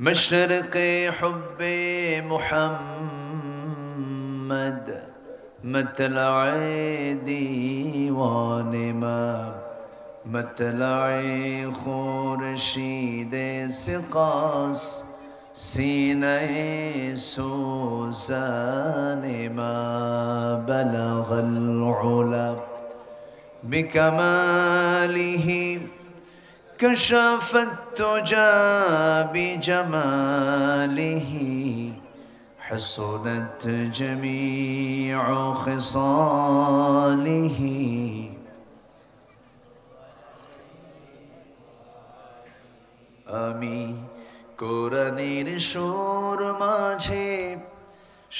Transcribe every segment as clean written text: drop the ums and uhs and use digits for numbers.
مشرق حب محمد مطلع دیوان ما مطلع خورشید سقاس سینه سوزان ما بلغ العلا بكماله كشف التجى بجماله حسنت جميع خصاله আমি কোরআনের সুর মাঝে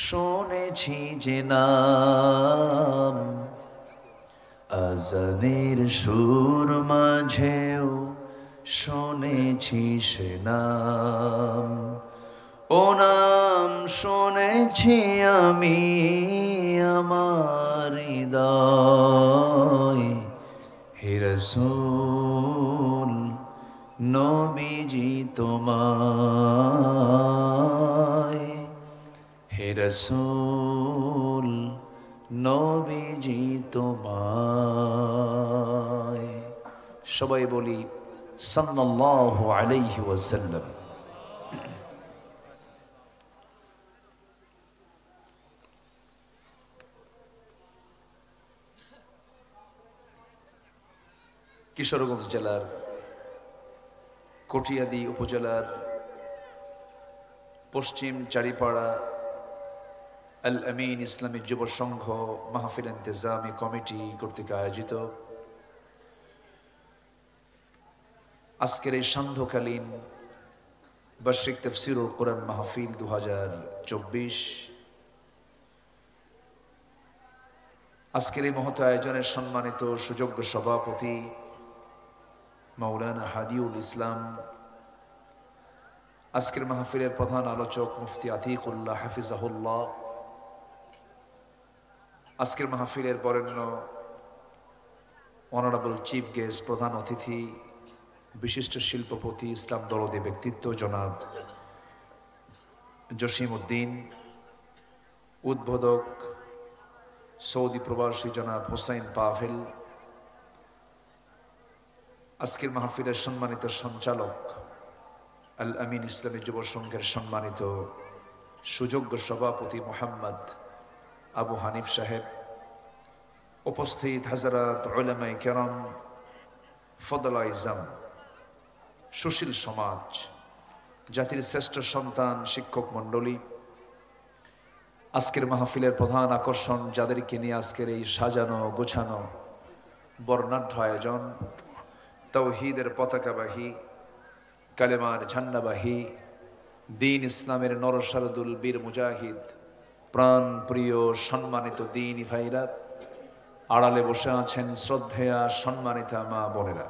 শুনেছি যে নাম আজানের সুর মাঝেও শুনেছি সে নাম ও নাম শুনেছি আমি আমার হৃদয় হে রাসূল নবীজি তোমায় হে রাসূল নবীজি তোমায় সবাই বলি সাল্লাল্লাহু আলাইহি ওয়াসাল্লাম। কিশোরগঞ্জ জেলার কটিয়াদি উপজেলার পশ্চিম চারিপাড়া আল আমিন ইসলামী যুব সংঘ মাহফিল ইন্তেজামি কমিটি কর্তৃক আয়োজিত আজকের এই সান্ধ্যকালীন বার্ষিক তাফসীরুল কোরআন মাহফিল 2024 আজকের এই মহৎ আয়োজনের সম্মানিত সুযোগ্য সভাপতি মাওলানা হাদিউল ইসলাম, আজকের মাহফিলের প্রধান আলোচক মুফতি আতিকুল্লাহ হাফিজাহুল্লাহ, আজকের মাহফিলের বরেণ্য অনারেবল চিফ গেস্ট প্রধান অতিথি বিশিষ্ট শিল্পপতি ইসলাম দরদী ব্যক্তিত্ব জনাব জসিম উদ্দিন, উদ্বোধক সৌদি প্রবাসী জনাব হোসাইন পাভেল, আজকের মাহফিলের সম্মানিত সঞ্চালক আল আমিন ইসলামী যুব সংঘের সম্মানিত সুযোগ্য সভাপতি মোহাম্মদ আবু হানিফ সাহেব, উপস্থিত হাজরাত উলামায়ে কেরাম, ফদলা ইজাম, সুশীল সমাজ, জাতির শ্রেষ্ঠ সন্তান, শিক্ষক মণ্ডলী, আজকের মাহফিলের প্রধান আকর্ষণ যাদেরকে নিয়ে আজকের এই সাজানো গোছানো বর্ণাঢ্য আয়োজন, তাওহীদের পতাকাবাহী, কালেমার ঝান্ডাবাহী, দ্বীন ইসলামের নরসারদুল বীর মুজাহিদ, প্রাণ প্রিয় সম্মানিত দ্বীনী ভাইরা, আড়ালে বসে আছেন শ্রদ্ধেয়া সম্মানিতা মা বোনেরা,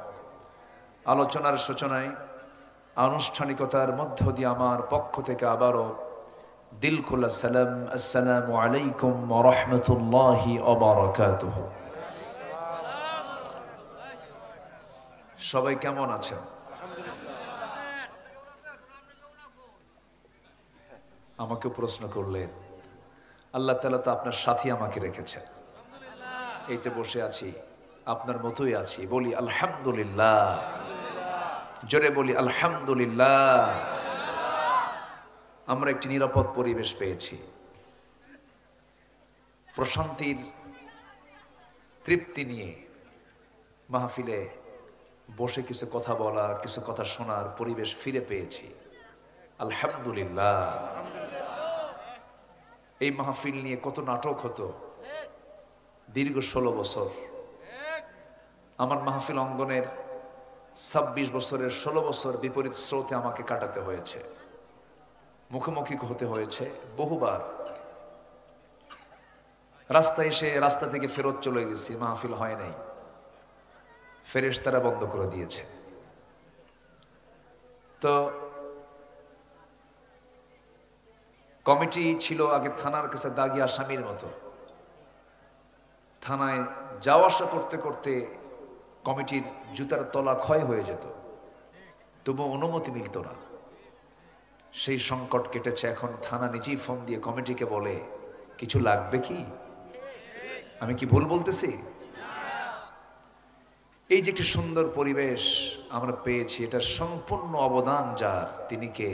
আলোচনার সূচনায় আনুষ্ঠানিকতার মধ্য দিয়ে আমার পক্ষ থেকে আবারও দিল খোলা সালাম, আসসালামু আলাইকুম ওয়া রাহমাতুল্লাহি ওয়া বারাকাতুহু। সবাই কেমন আছেন? আমাকে প্রশ্ন করলেন, আল্লাহ তাআলা তো আপনার সাথী আমাকে রেখেছেন, এইতে বসে আছি, আপনার মতোই আছি, বলি আলহামদুলিল্লাহ, জোরে বলি আলহামদুলিল্লাহ। আমরা একটি নিরাপদ পরিবেশ পেয়েছি, প্রশান্তির তৃপ্তি নিয়ে মাহফিলে বসে কিছু কথা বলা, কিছু কথা শোনার পরিবেশ ফিরে পেয়েছি, আলহামদুলিল্লাহ। এই মাহফিল নিয়ে কত নাটক হতো দীর্ঘ 16 বছর, আমার মাহফিল অঙ্গনের 26 বছরের 16 বছর বিপরীত স্রোতে আমাকে কাটাতে হয়েছে, মুখোমুখি হতে হয়েছে বহুবার। রাস্তায় এসে রাস্তা থেকে ফেরত চলে গেছি, মাহফিল হয় নাই, ফেরেশতারা বন্ধ করে দিয়েছে। তো কমিটি ছিল আগে থানার কাছে দাগি আসামির মতো, থানায় যাওয়া আসা করতে করতে কমিটির জুতার তলা ক্ষয় হয়ে যেত, তবু অনুমতি মিলত না। সেই সংকট কেটেছে। এখন থানা নিজেই ফোন দিয়ে কমিটিকে বলে কিছু লাগবে কি? আমি কি ভুল বলতেছি? এই যে একটি সুন্দর পরিবেশ আমরা পেয়েছি, এটার সম্পূর্ণ অবদান যার, তিনি কে?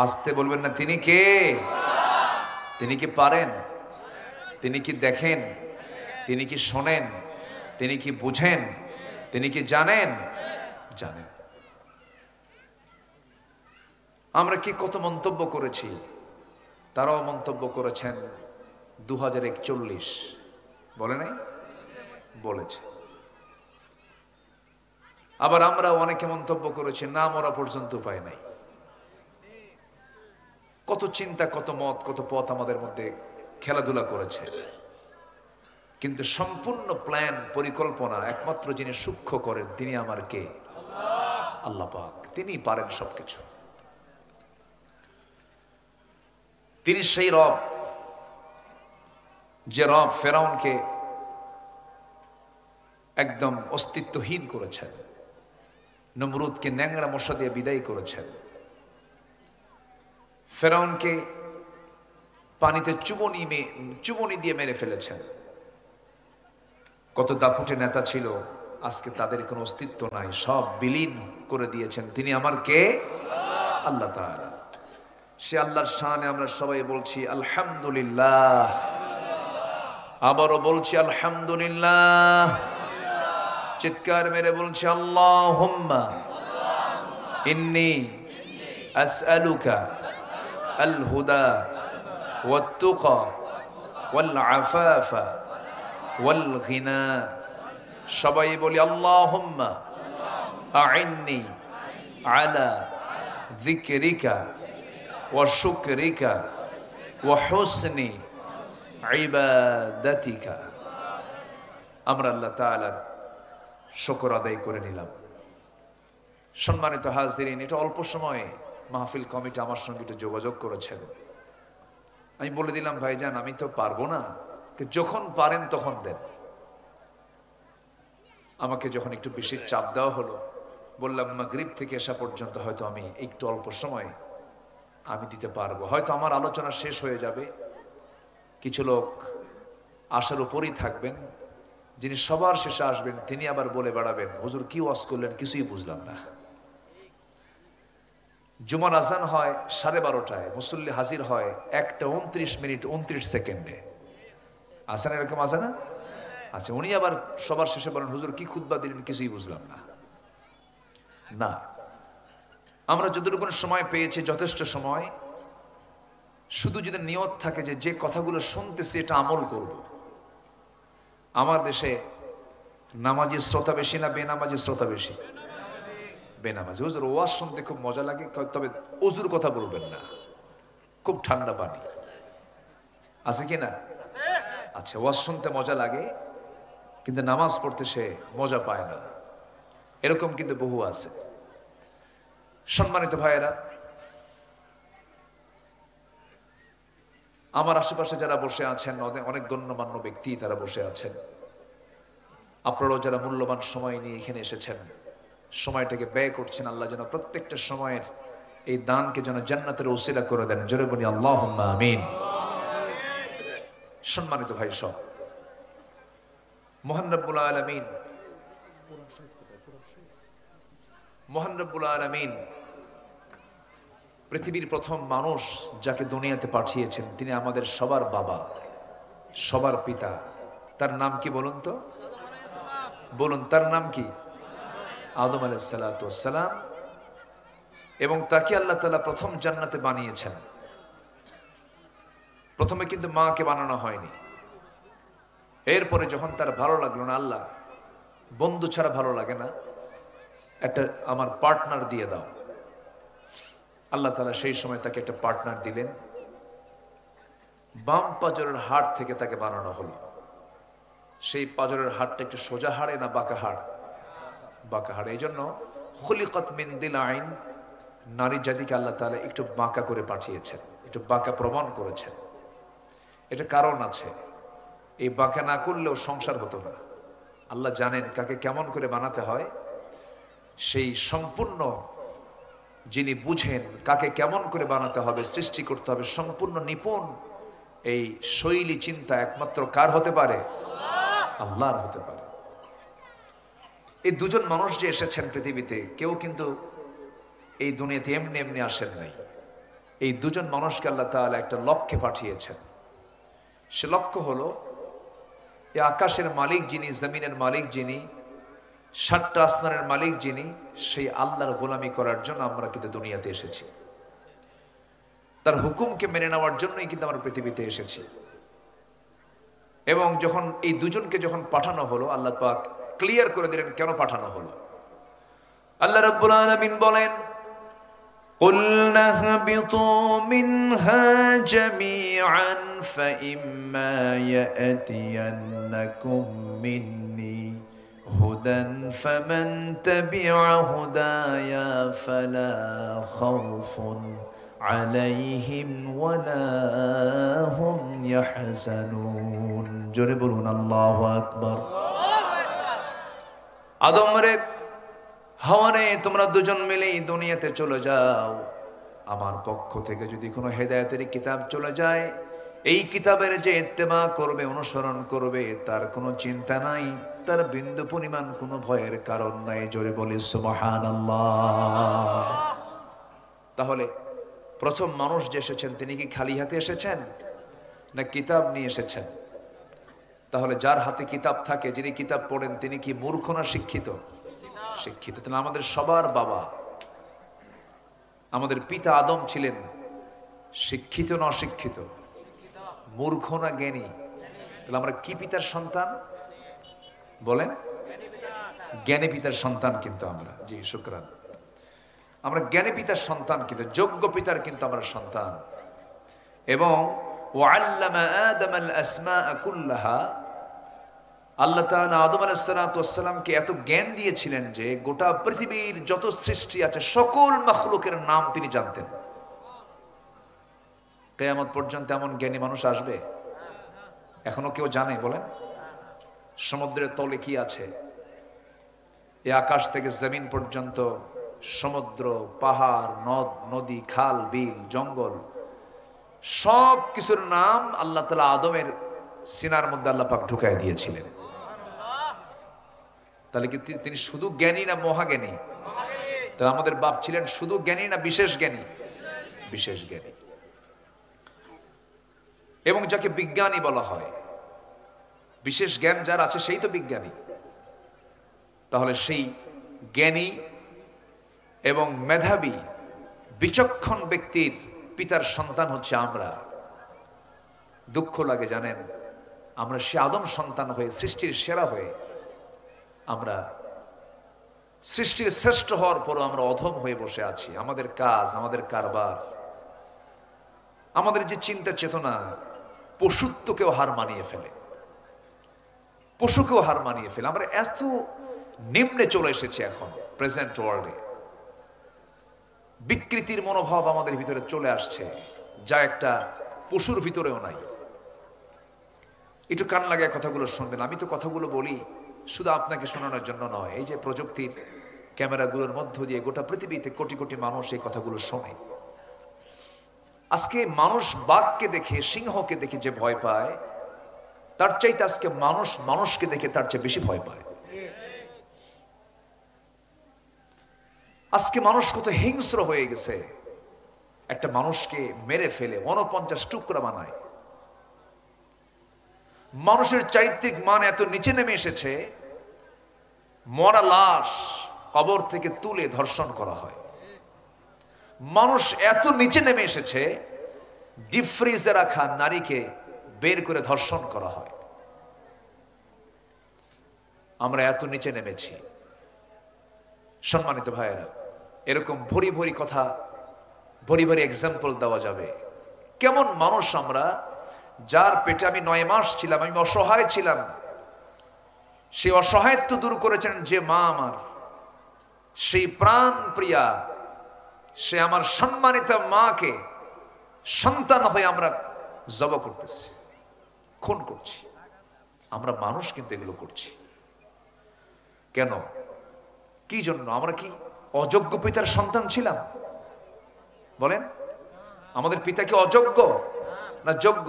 আসতে বলবেন না, তিনি কে? তিনি কি পারেন? তিনি কি দেখেন? তিনি কি শোনেন? তিনি কি বুঝেন? তিনি কি জানেন? জানেন। আমরা কি কত মন্তব্য করেছি, তারাও মন্তব্য করেছেন 2041 বলে নাই? বলেছে। আবার আমরা অনেকে মন্তব্য করেছি না মরা পর্যন্ত উপায় নাই। কত চিন্তা, কত মত, কত পথ আমাদের মধ্যে খেলাধুলা করেছে, কিন্তু সম্পূর্ণ প্ল্যান পরিকল্পনা একমাত্র যিনি সূক্ষ্ম করেন তিনি আমার কে? আল্লাহ পাক। তিনি পারেন সবকিছু। তিনি সেই রব যে রব ফেরাউনকে একদম অস্তিত্বহীন করেছেন, নমরুদকে ন্যাংরা মশা দিয়ে বিদায় করেছেন, ফেরাউনকে পানিতে চুবনি দিয়ে মেরে ফেলেছেন। কত দাপুটে নেতা ছিল, আজকে তাদের কোনো অস্তিত্ব নাই, সব বিলীন করে দিয়েছেন। তিনি আমার কে? আল্লাহ তাআলা। সে আল্লাহর শানে আমরা সবাই বলছি আলহামদুলিল্লাহ। আবারও বলছি আলহামদুলিল্লাহ। চিৎকার মেরে বলছি আল্লাহুম্মা ইন্নী আসআলুকা আল হুদা ওয়াত তুকা ওয়াল আফাফা ওয়াল গিনা। সবাই বলি আল্লাহুম্মা আইন্নি আলা যিকরিকা ওয়া শুকরিকা ওয়া হুসনি ইবাদাতিকা। আমরা আল্লাহ তাআলার শুকর আদায় করে নিলাম। সম্মানিত হাজিরিন, এটা অল্প সময়ে মাহফিল কমিটি আমার সঙ্গে একটু যোগাযোগ করেছেন। আমি বলে দিলাম ভাইজান আমি তো পারবো না, যখন পারেন তখন দেন। আমাকে যখন একটু বেশি চাপ দেওয়া হলো, বললাম মাগরিব থেকে এসা পর্যন্ত হয়তো আমি একটু অল্প সময় আমি দিতে পারবো, হয়তো আমার আলোচনা শেষ হয়ে যাবে। কিছু লোক আশার উপরই থাকবেন, যিনি সবার শেষে আসবেন তিনি আবার বলে বেড়াবেন হুজুর কি ওয়াজ করলেন কিছুই বুঝলাম না। জুমার আজান হয় 12:30টায়, মুসল্লি হাজির হয় 1:29:29 আসান, এরকম আছে না? আচ্ছা, উনি আবার সবার শেষে বলেন হুজুর কি খুতবা দিলেন কিছুই বুঝলাম না। না, আমরা যতটুকু সময় পেয়েছি যথেষ্ট সময়, শুধু যদি নিয়ত থাকে যে যে কথাগুলো শুনতেছি এটা আমল করব। আমার দেশে নামাজি শ্রোতা বেশি না বেনামাজি শ্রোতা বেশি? বেনামাজি। হুজুর ওয়াজ শুনতে খুব মজা লাগে, তবে ওযুর কথা বলবেন না, খুব ঠান্ডা পানি আছে কি না? আচ্ছা, ওয়াজ শুনতে মজা লাগে কিন্তু নামাজ পড়তে সে মজা পায় না, এরকম কিন্তু বহু আছে। সম্মানিত ভাইয়েরা, আমার আশেপাশে যারা বসে আছেন অনেক গণ্যমান্য ব্যক্তি তারা বসে আছেন। আপনারাও যারা মূল্যবান সময় নিয়ে এখানে এসেছেন, সময়টাকে ব্যয় করছেন, আল্লাহ যেন প্রত্যেকটা সময়ের এই দানকে যেন জান্নাতের ওসিলা করে দেন। জোরে বলি আল্লাহুম্মা আমিন। সম্মানিত ভাই সব, মহান রব্বুল আলামিন পৃথিবীর প্রথম মানুষ যাকে দুনিয়াতে পাঠিয়েছেন তিনি আমাদের সবার বাবা, সবার পিতা। তার নাম কি বলুন তো? বলুন, তার নাম কি? আদম আলাইহিস সালাতু ওয়াস সালাম। এবং তাকে আল্লাহ তাআলা প্রথম জান্নাতে বানিয়েছেন। প্রথমে কিন্তু মাকে বানানো হয়নি। এরপরে যখন তার ভালো লাগলো না, আল্লাহ বন্ধু ছাড়া ভালো লাগে না, একটা আমার পার্টনার দিয়ে দাও। আল্লাহ তাআলা সেই সময় তাকে একটা পার্টনার দিলেন। বাম পাজরের হাড় থেকে তাকে বানানো হলো। সেই পাজরের হাড়টা একটু সোজা হাড়ে না বাঁকা হাড়? বাঁকা হাড়। এই জন্য খুলিকাত মিন দিলাইন, নারী জাতিকে আল্লাহ তাআলা একটু বাঁকা করে পাঠিয়েছেন, একটু বাঁকা প্রমাণ করেছেন। এটা কারণ আছে, এই বাঁকা না করলেও সংসার হতো না। আল্লাহ জানেন কাকে কেমন করে বানাতে হয়। সেই সম্পূর্ণ যিনি বুঝেন কাকে কেমন করে বানাতে হবে, সৃষ্টি করতে হবে, সম্পূর্ণ নিপুণ এই শৈলী চিন্তা একমাত্র কার হতে পারে? আল্লাহর হতে পারে। এই দুজন মানুষ যে এসেছেন পৃথিবীতে, কেউ কিন্তু এই দুনিয়াতে এমনি এমনি আসেন নাই। এই দুজন মানুষকে আল্লাহ তাআলা একটা লক্ষ্যে পাঠিয়েছেন। সে লক্ষ্য হলো এই আকাশের মালিক যিনি, জমিনের মালিক যিনি, সাতটা আসমানের মালিক যিনি, সেই আল্লাহর গোলামি করার জন্য আমরা কিন্তু দুনিয়াতে এসেছি। তার হুকুমকে মেনে নেওয়ার জন্যই কিন্তু আমরা পৃথিবীতে এসেছি। এবং যখন এই দুজনকে যখন পাঠানো হলো, আল্লাহ পাক ক্লিয়ার করে দিলেন কেন পাঠানো হলো। আল্লাহ রাব্বুল আলামিন বলেন, قُلْنَا اهْبِطُوا مِنْهَا جَمِيعًا فَإِمَّا يَأْتِيَنَّكُمْ مِنِّي هُدًى فَمَنْ تَبِعَ هُدَايَ فَلَا خَوْفٌ عَلَيْهِمْ وَلَا هُمْ يَحْزَنُونَ। জোরে বলুন আল্লাহু আকবার। আদম রে, হাওয়া রে, তোমরা দুজন মিলেই দুনিয়াতে চলে যাও। আমার পক্ষ থেকে যদি কোনো হেদায়েতের কিতাব চলে যায়, এই কিতাবের যে ইত্তেবা করবে, অনুসরণ করবে, তার কোনো চিন্তা নাই, তার বিন্দু পরিমাণ কোনো ভয়ের কারণ নাই। জোরে বলি সুবহানাল্লাহ। তাহলে প্রথম মানুষ যে এসেছেন তিনি কি খালি হাতে এসেছেন না কিতাব নিয়ে এসেছেন? তাহলে যার হাতে কিতাব থাকে, যিনি কিতাব পড়েন, তিনি কি মূর্খ না শিক্ষিত? শিক্ষিত। তাহলে আমাদের সবার বাবা, আমাদের পিতা আদম ছিলেন শিক্ষিত না অশিক্ষিত? মূর্খ না জ্ঞানী? তাহলে আমরা কি পিতার সন্তান বলেন? জ্ঞানী পিতার সন্তান কিন্তু আমরা। জি শুকরান। আমরা জ্ঞানী পিতার সন্তান, কিন্তু যোগ্য পিতার কিন্তু আমরা সন্তান। এবং ওয়াল্লামা আদামাল আসমাআ কুল্লাহা, আল্লাহ তাআলা আদম আলাইহিস সালাতু ওয়াস সালামকে এত জ্ঞান দিয়েছিলেন যে গোটা পৃথিবীর যত সৃষ্টি আছে সকল মাখলুকের নাম তিনি জানতেন। কিয়ামত পর্যন্ত এমন জ্ঞানী মানুষ আসবে? এখনো কেউ জানে বলেন? সমুদ্রের তলে কি আছে? এই আকাশ থেকে জমিন পর্যন্ত সমুদ্র, পাহাড়, নদ নদী, খাল, বিল, জঙ্গল, সব কিছুর নাম আল্লাহ তাআলা আদমের সিনার মধ্যে আল্লাহ পাক ঢুকায় দিয়েছিলেন। তাহলে কি তিনি শুধু জ্ঞানী না মহাজ্ঞানী? তাহলে আমাদের বাপ ছিলেন শুধু জ্ঞানী না বিশেষ জ্ঞানী? বিশেষ জ্ঞানী। এবং যাকে বিজ্ঞানী বলা হয়, বিশেষ জ্ঞান যার আছে সেই তো বিজ্ঞানী। তাহলে সেই জ্ঞানী এবং মেধাবী বিচক্ষণ ব্যক্তির পিতার সন্তান হচ্ছে আমরা। দুঃখ লাগে জানেন, আমরা সে আদম সন্তান হয়ে, সৃষ্টির সেরা হয়ে, আমরা সৃষ্টির শ্রেষ্ঠ হওয়ার পরও আমরা অধম হয়ে বসে আছি। আমাদের কাজ, আমাদের কারবার, আমাদের যে চিন্তা চেতনা পশুত্বকেও হার মানিয়ে ফেলে, পশুকেও হার মানিয়ে ফেলে। আমরা এত নিম্নে চলে এসেছি এখন প্রেজেন্ট ওয়ার্ল্ডে। বিকৃতির মনোভাব আমাদের ভিতরে চলে আসছে, যা একটা পশুর ভিতরেও নাই। একটু কান লাগায় কথাগুলো শুনবেন। আমি তো কথাগুলো বলি শুধু আপনাকে শোনানোর জন্য নয়। এই যে প্রযুক্তির ক্যামেরাগুলোর মধ্য দিয়ে গোটা পৃথিবীতে কোটি কোটি মানুষ এই কথাগুলো শোনে। আজকে মানুষ বাঘকে দেখে, সিংহকে দেখে যে ভয় পায়, তার চাইতে আজকে মানুষ মানুষকে দেখে তার চেয়ে বেশি ভয় পায়। আজকে মানুষ কত হিংস্র হয়ে গেছে, একটা মানুষকে মেরে ফেলে 49 টুকরা বানায়। মানুষের চারিত্রিক মান এত নিচে নেমে এসেছে, মরা লাশ কবর থেকে তুলে ধর্ষণ করা হয়। মানুষ এত নিচে নেমে এসেছে, ডিপ ফ্রিজে রাখা নারীকে বের করে ধর্ষণ করা হয়। আমরা এত নিচে নেমেছি। সম্মানিত ভাইয়েরা, এরকম ভরি ভরি কথা, ভরি ভরি এক্সাম্পল দেওয়া যাবে। কেমন মানুষ আমরা, যার পেটে আমি 9 মাস ছিলাম, আমি অসহায় ছিলাম। সেই অসহায়ত্ব দূর করেছেন যে মা আমার, সেই প্রাণ প্রিয়া, সে আমার সম্মানিত মাকে সন্তান হয়ে আমরা জব করতেছি, খুন করছি। আমরা মানুষ কিন্তু এগুলো করছি কেন? কি জন্য? আমরা কি অযোগ্য পিতার সন্তান ছিলাম? বলেন, আমাদের পিতা কি অযোগ্য না যোগ্য?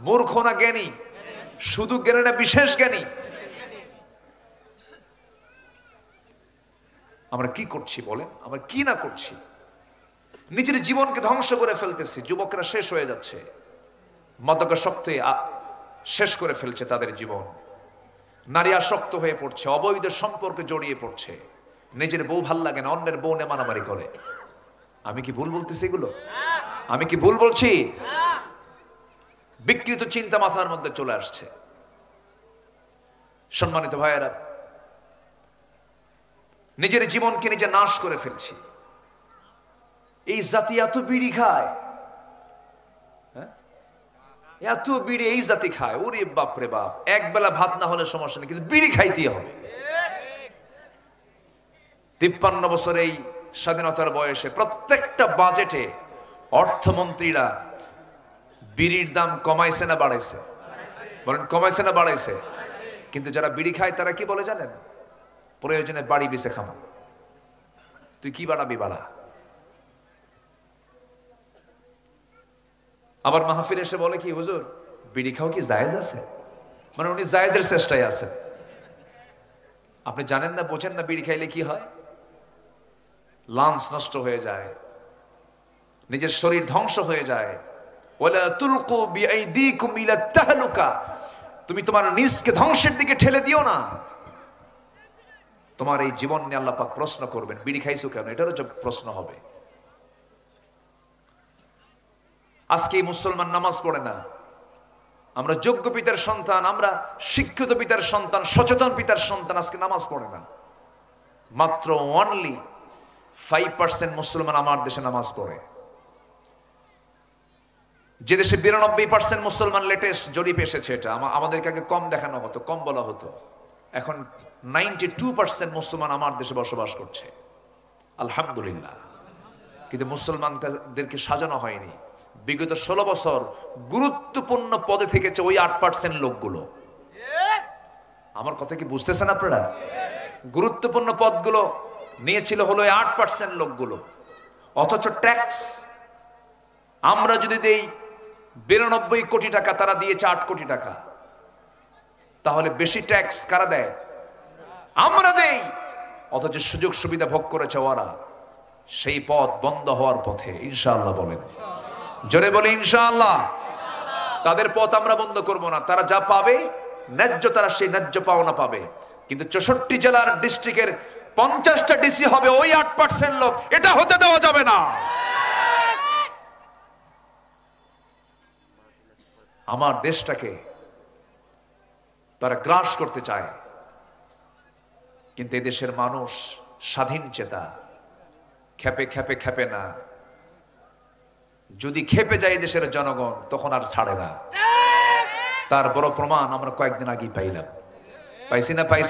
মূর্খ না জ্ঞানী? শুধু জ্ঞানী না বিশেষ জ্ঞানী? আমরা কি করছি বলেন, আমরা কি না করছি? নিজের জীবনকে ধ্বংস করে ফেলতেছি। যুবকরা শেষ হয়ে যাচ্ছে, মাদকাসক্তে শেষ করে ফেলছে তাদের জীবন। নারী আসক্ত হয়ে পড়ছে, অবৈধ সম্পর্কে জড়িয়ে পড়ছে, নিজের বউ ভাল লাগে না, অন্যের বউ নিয়ে মারামারি করে। আমি কি ভুল বলতেছি এগুলো? আমি কি ভুল বলছি? বিকৃত চিন্তা মাথার মধ্যে চলে আসছে। সম্মানিত ভাইয়েরা, নিজের জীবনকে নিজে নাশ করে ফেলছি। এই জাতি এত বিড়ি খায়, এত বিড়ি এই জাতি খায়, ওরে বাপ রে বাপ। এক বেলা ভাত না হলে সমস্যা নেই, কিন্তু বিড়ি খাইতেই হবে। 53 বছর এই স্বাধীনতার বয়সে প্রত্যেকটা বাজেটে অর্থমন্ত্রীরা বিড়ির দাম কমাইছে না বাড়াইছে? বলেন, কমাইছে না বাড়াইছে? কিন্তু যারা বিড়ি খায় তারা কি বলে জানেন? প্রয়োজনে বাড়ি বেঁচে খামো। তুই কি বাড়াবি বাড়া। আবার মাহফিল এসে বলে কি, হুজুর বিড়ি খাও কি জায়েজ আছে? মানে উনি জায়েজের চেষ্টায় আছেন। আপনি জানেন না, বোঝেন না বিড়ি খাইলে কি হয়? লাঞ্চ নষ্ট হয়ে যায়, নিজের শরীর ধ্বংস হয়ে যায়। ওয়ালা তুলকু বিআইদিকুম ইলা তাহলুকা, তুমি তোমার নিজকে ধ্বংসের দিকে ঠেলে দিও না। তোমার এই জীবন নিয়ে আল্লাহ পাক প্রশ্ন করবেন, বিড়ি খাইছো কেন, এটারও প্রশ্ন হবে। আজকে মুসলমান নামাজ পড়ে না। আমরা যোগ্য পিতার সন্তান, আমরা শিক্ষিত পিতার সন্তান, সচেতন পিতার সন্তান, আজকে নামাজ পড়ে না। মাত্র অনলি 5% মুসলমান আমার দেশে নামাজ পড়ে। যে দেশে 92% মুসলমান, লেটেস্ট জরিপ এসেছে এটা, আমাদেরকে আগে কম দেখানো হতো, কম বলা হতো। এখন 92% মুসলমান আমার দেশে বসবাস করছে, আলহামদুলিল্লাহ। কিন্তু মুসলমানদেরকে সাজানো হয়নি। বিগত 16 বছর গুরুত্বপূর্ণ পদে থেকেছে ওই 8% লোকগুলো। আমার কথা কি বুঝতেছেন আপনারা? গুরুত্বপূর্ণ পদগুলো নিয়েছিল হলো 8% লোকগুলো। অথচ ট্যাক্স আমরা যদি দেই 92 কোটি টাকা, তারা দিয়েছে 8 কোটি টাকা। তাহলে বেশি ট্যাক্স কারা দেয়? আমরা দেই। অথচ সুযোগ সুবিধা ভোগ করেছে ওরা। সেই পথ বন্ধ হওয়ার পথে, ইনশাআল্লাহ বলেন, জোরে বলে ইনশাআল্লাহ। তাদের পথ আমরা বন্ধ করব না। তারা যা পাবে ন্যায্য, তারা সেই ন্যায্য পাওনা পাবে। কিন্তু 64 জেলার ডিস্ট্রিক্টের 50টা ডিসি হবে ওই 8% লোক। এটা হতে দেওয়া যাবে না। আমার দেশটাকে তারা গ্রাস করতে চায়, কিন্তু এদেশের মানুষ স্বাধীন চেতা, খেপে খেপে খেপে না। যদি খেপে যায় দেশের জনগণ, তখন আর ছাড়ে না। তার বড় প্রমাণ আমরা কয়েকদিন আগেই পাইলাম। পাইছি না? পাইছি।